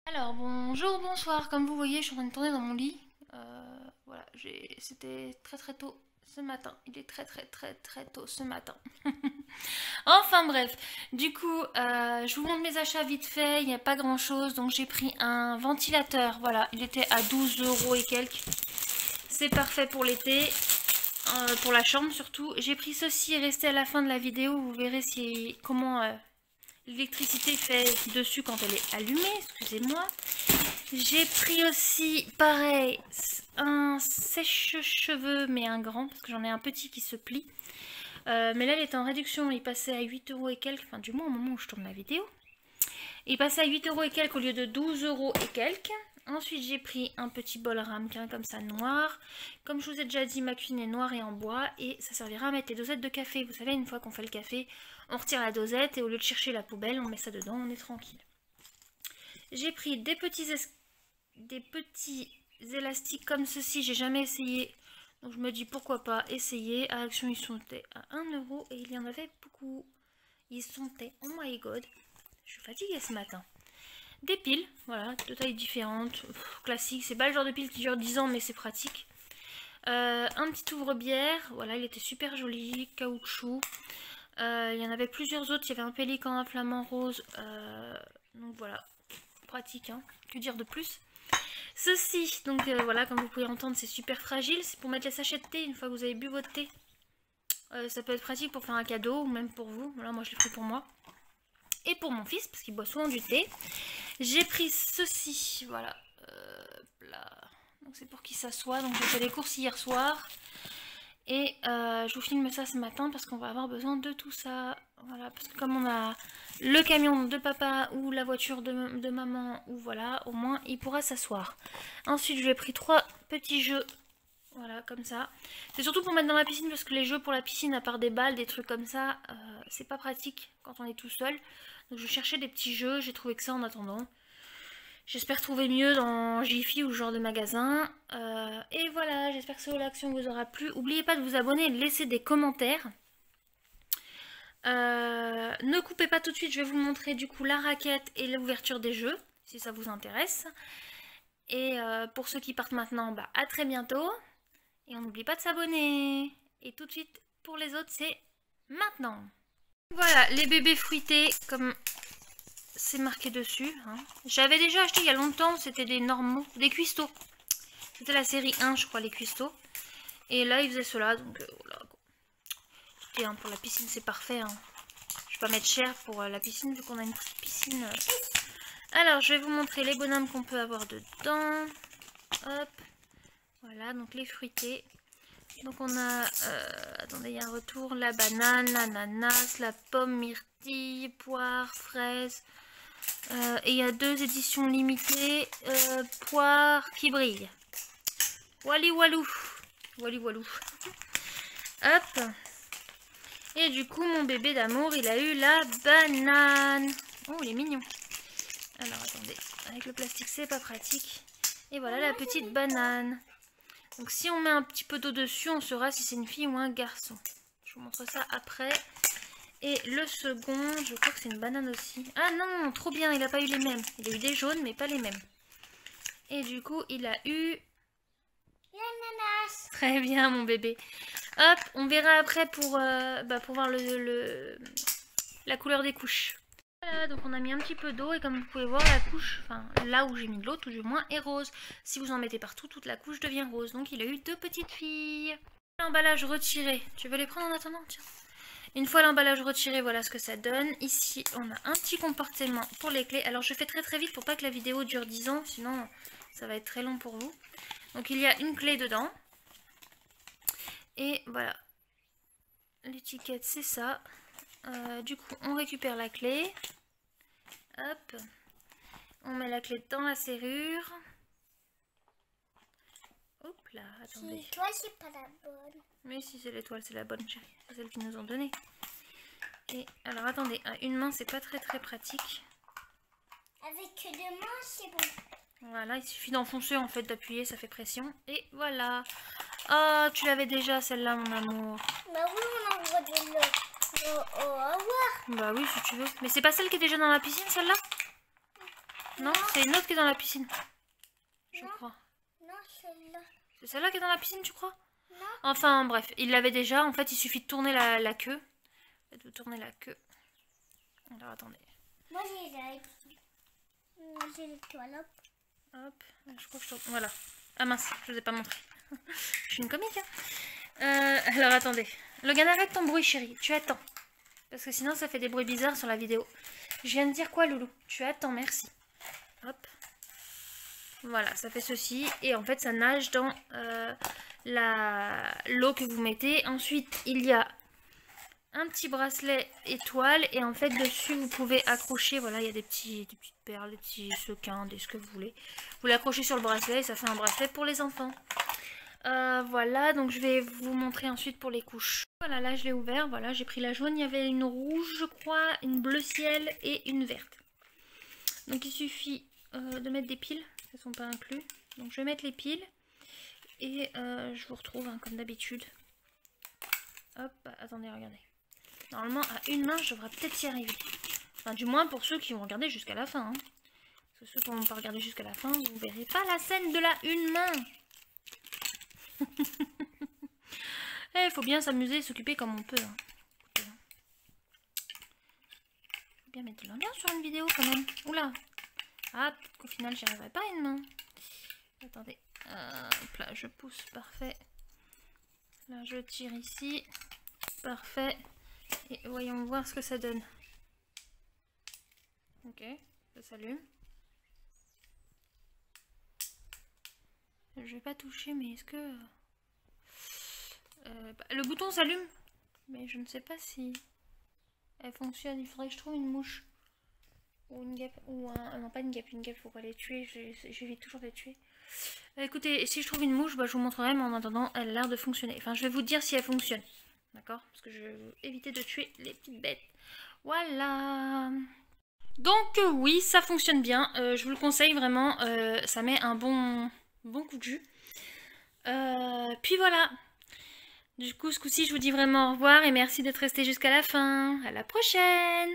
Alors bonjour, bonsoir, comme vous voyez je suis en train de tourner dans mon lit. Voilà, c'était très tôt ce matin, il est très tôt ce matin. Enfin bref, du coup je vous montre mes achats vite fait, il n'y a pas grand chose, donc j'ai pris un ventilateur, voilà, il était à 12 euros et quelques. C'est parfait pour l'été, pour la chambre surtout. J'ai pris ceci, restez à la fin de la vidéo, vous verrez comment l'électricité fait dessus quand elle est allumée, excusez-moi. J'ai pris aussi, pareil, un sèche-cheveux, mais un grand, parce que j'en ai un petit qui se plie. Mais là, il était en réduction, il passait à 8 euros et quelques, enfin du moins au moment où je tourne la vidéo. Il passait à 8 euros et quelques au lieu de 12 euros et quelques. Ensuite, j'ai pris un petit bol ramequin comme ça, noir. Comme je vous ai déjà dit, ma cuisine est noire et en bois, et ça servira à mettre les dosettes de café. Vous savez, une fois qu'on fait le café, on retire la dosette, et au lieu de chercher la poubelle, on met ça dedans, on est tranquille. J'ai pris des petits élastiques comme ceci, j'ai jamais essayé. Donc je me dis pourquoi pas essayer. À Action, ils sont à 1 euro et il y en avait beaucoup. Ils sont oh my god. Je suis fatiguée ce matin. Des piles, voilà, de tailles différentes. Classique, c'est pas le genre de pile qui dure 10 ans mais c'est pratique. Un petit ouvre-bière, voilà, il était super joli, caoutchouc. Il y en avait plusieurs autres, il y avait un pélican, un flamant rose. Donc voilà, pratique, hein. Que dire de plus? Ceci, donc voilà, comme vous pouvez entendre, c'est super fragile. C'est pour mettre les sachets de thé une fois que vous avez bu votre thé. Ça peut être pratique pour faire un cadeau ou même pour vous. Voilà, moi je l'ai pris pour moi. Et pour mon fils, parce qu'il boit souvent du thé. J'ai pris ceci, voilà. Là. Donc c'est pour qu'il s'assoie. Donc j'ai fait les courses hier soir. Et je vous filme ça ce matin parce qu'on va avoir besoin de tout ça. Voilà, parce que comme on a le camion de papa ou la voiture de maman, ou voilà, au moins il pourra s'asseoir. Ensuite, je lui ai pris 3 petits jeux. Voilà, comme ça. C'est surtout pour mettre dans la piscine parce que les jeux pour la piscine, à part des balles, des trucs comme ça, c'est pas pratique quand on est tout seul. Donc je cherchais des petits jeux, j'ai trouvé que ça en attendant. J'espère trouver mieux dans Jiffy ou ce genre de magasin. Et voilà, j'espère que ce haul action vous aura plu. N'oubliez pas de vous abonner et de laisser des commentaires. Ne coupez pas tout de suite, je vais vous montrer du coup la raquette et l'ouverture des jeux, si ça vous intéresse. Et pour ceux qui partent maintenant, bah, à très bientôt. Et on n'oublie pas de s'abonner. Et tout de suite, pour les autres, c'est maintenant. Voilà, les bébés fruités, comme c'est marqué dessus. Hein. J'avais déjà acheté il y a longtemps, c'était des normaux, des cuistots. C'était la série 1, je crois, les cuistots. Et là, ils faisaient cela, donc voilà. Écoutez, hein, pour la piscine, c'est parfait. Hein. Je vais pas mettre cher pour la piscine, vu qu'on a une petite piscine. Alors, je vais vous montrer les bonhommes qu'on peut avoir dedans. Hop. Voilà, donc les fruités. Donc on a, attendez, il y a un retour, la banane, l'ananas, la pomme, myrtille, poire, fraise. Et il y a 2 éditions limitées, poire qui brille. Wally walou. Wally walou. Hop. Et du coup, mon bébé d'amour, il a eu la banane. Oh, il est mignon. Alors, attendez. Avec le plastique, c'est pas pratique. Et voilà la petite banane. Donc, si on met un petit peu d'eau dessus, on saura si c'est une fille ou un garçon. Je vous montre ça après. Et le second, je crois que c'est une banane aussi. Ah non, trop bien, il n'a pas eu les mêmes. Il a eu des jaunes, mais pas les mêmes. Et du coup, il a eu... l'ananas. Très bien, mon bébé. Hop, on verra après pour voir la couleur des couches. Voilà, donc on a mis un petit peu d'eau et comme vous pouvez voir, la couche, enfin là où j'ai mis de l'eau, tout du moins, est rose. Si vous en mettez partout, toute la couche devient rose. Donc il a eu 2 petites filles. L'emballage retiré. Tu veux les prendre en attendant? Tiens. Une fois l'emballage retiré, voilà ce que ça donne. Ici, on a un petit compartiment pour les clés. Alors je fais très vite pour pas que la vidéo dure 10 ans, sinon ça va être très long pour vous. Donc il y a une clé dedans. Et voilà. L'étiquette, c'est ça. Du coup, on récupère la clé. Hop. On met la clé dans la serrure. Hop là, attendez. L'étoile, c'est pas la bonne. Mais si c'est l'étoile, c'est la bonne, chérie. C'est celle qu'ils nous ont donnée. Et alors, attendez, à une main, c'est pas très pratique. Avec 2 mains, c'est bon. Voilà, il suffit d'enfoncer, en fait, d'appuyer, ça fait pression. Et voilà. Oh, tu l'avais déjà, celle-là, mon amour. Bah oui, on a le droit de le avoir. Bah oui, si tu veux. Mais c'est pas celle qui est déjà dans la piscine, celle-là? Non, c'est une autre qui est dans la piscine. Je Non. crois. Non, celle-là. C'est celle-là qui est dans la piscine, tu crois? Non. Enfin, bref, il l'avait déjà. En fait, il suffit de tourner la queue. De tourner la queue. Alors, attendez. Moi, j'ai là ici. Moi, j'ai les toilettes. Hop, je crois que je tourne. Voilà. Ah mince, je vous ai pas montré. Je suis une comique, hein. Alors, attendez. Logan, arrête ton bruit, chérie. Tu attends. Parce que sinon, ça fait des bruits bizarres sur la vidéo. Je viens de dire quoi, Loulou? Tu attends, merci. Hop. Voilà, ça fait ceci. Et en fait, ça nage dans l'eau que vous mettez. Ensuite, il y a un petit bracelet étoile. Et en fait, dessus, vous pouvez accrocher. Voilà, il y a des petites perles, des petits sequins, ce que vous voulez. Vous l'accrochez sur le bracelet et ça fait un bracelet pour les enfants. Voilà, donc je vais vous montrer ensuite pour les couches. Voilà, là je l'ai ouvert. Voilà, j'ai pris la jaune. Il y avait une rouge, je crois, une bleu ciel et une verte. Donc il suffit de mettre des piles. Elles sont pas inclus. Donc je vais mettre les piles. Et je vous retrouve hein, comme d'habitude. Hop, attendez, regardez. Normalement, à une main, je devrais peut-être y arriver. Enfin, du moins pour ceux qui vont regarder jusqu'à la fin. Hein. Parce que ceux qui ne vont pas regarder jusqu'à la fin, vous verrez pas la scène de la une main. Il faut bien s'amuser et s'occuper comme on peut. Hein. Faut bien mettre de l'ambiance sur une vidéo quand même. Oula. Ah, peut-être qu'au final, j'y arriverai pas à une main. Attendez. Hop là, je pousse. Parfait. Là, je tire ici. Parfait. Et voyons voir ce que ça donne. Ok, ça s'allume. Je vais pas toucher, mais est-ce que... le bouton s'allume, mais je ne sais pas si elle fonctionne. Il faudrait que je trouve une mouche. Ou une guêpe. Ou un... Non, pas une guêpe. Une guêpe, faut pas les tuer. J'évite toujours de les tuer. Écoutez, si je trouve une mouche, bah, je vous montrerai, mais en attendant, elle a l'air de fonctionner. Enfin, je vais vous dire si elle fonctionne. D'accord? Parce que je vais éviter de tuer les petites bêtes. Voilà. Donc oui, ça fonctionne bien. Je vous le conseille vraiment. Ça met un bon coup de jus. Puis voilà. Du coup, ce coup-ci, je vous dis vraiment au revoir et merci d'être resté jusqu'à la fin. À la prochaine!